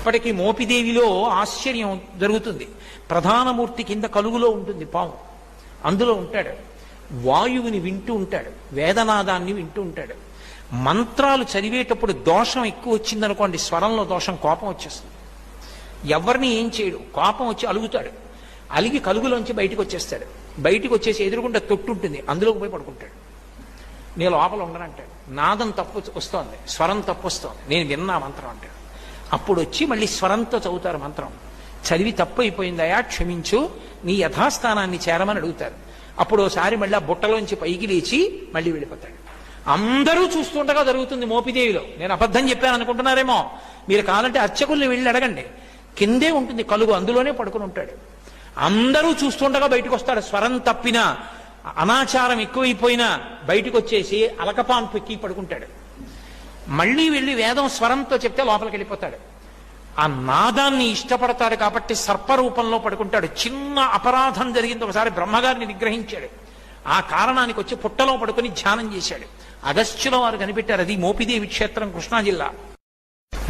అప్పటికి మోపిదేవిలో ఆశ్చర్యం జరుగుతుంది. ప్రధానమూర్తి కింద కలుగులో ఉంటుంది పాము, అందులో ఉంటాడు. వాయువుని వింటూ ఉంటాడు, వేదనాదాన్ని వింటూ ఉంటాడు. మంత్రాలు చదివేటప్పుడు దోషం ఎక్కువ వచ్చిందనుకోండి, స్వరంలో దోషం, కోపం వచ్చేస్తుంది. ఎవరిని ఏం చేయడు, కోపం వచ్చి అలుగుతాడు. అలిగి కలుగులోంచి బయటకు వచ్చేస్తాడు. బయటికి వచ్చేసి ఎదురుగుండా తొట్టు ఉంటుంది, అందులోకి పోయి పడుకుంటాడు. నేను లోపల ఉండనంటాడు. నాదం తప్పు వస్తోంది, స్వరం తప్పు వస్తోంది, నేను విన్నా మంత్రం అంటాడు. అప్పుడు వచ్చి మళ్ళీ స్వరంతో చదువుతారు మంత్రం. చదివి తప్పు అయిపోయిందయా, క్షమించు, నీ యథాస్థానాన్ని చేరమని అడుగుతారు. అప్పుడు ఒకసారి మళ్ళీ ఆ బుట్టలోంచి పైకి లేచి మళ్ళీ వెళ్ళిపోతాడు. అందరూ చూస్తుండగా జరుగుతుంది మోపిదేవిలో. నేను అబద్ధం చెప్పాను అనుకుంటున్నారేమో, మీరు కావాలంటే అర్చకుల్ని వెళ్ళి అడగండి. కిందే ఉంటుంది కలుగు, అందులోనే పడుకుని ఉంటాడు. అందరూ చూస్తుండగా బయటకు వస్తాడు. స్వరం తప్పినా, అనాచారం ఎక్కువైపోయినా బయటకు వచ్చేసి అలకపాన్ పెక్కి పడుకుంటాడు. మళ్ళీ వెళ్ళి వేదం స్వరంతో చెప్తే లోపలికి వెళ్ళిపోతాడు. ఆ నాదాన్ని ఇష్టపడతాడు కాబట్టి సర్పరూపంలో పడుకుంటాడు. చిన్న అపరాధం జరిగింది, ఒకసారి బ్రహ్మగారిని నిగ్రహించాడు. ఆ కారణానికి వచ్చి పుట్టలో పడుకుని ధ్యానం చేశాడు. అగస్త్యుల వారు కనిపెట్టారు, అది మోపిదేవి క్షేత్రం, కృష్ణా జిల్లా.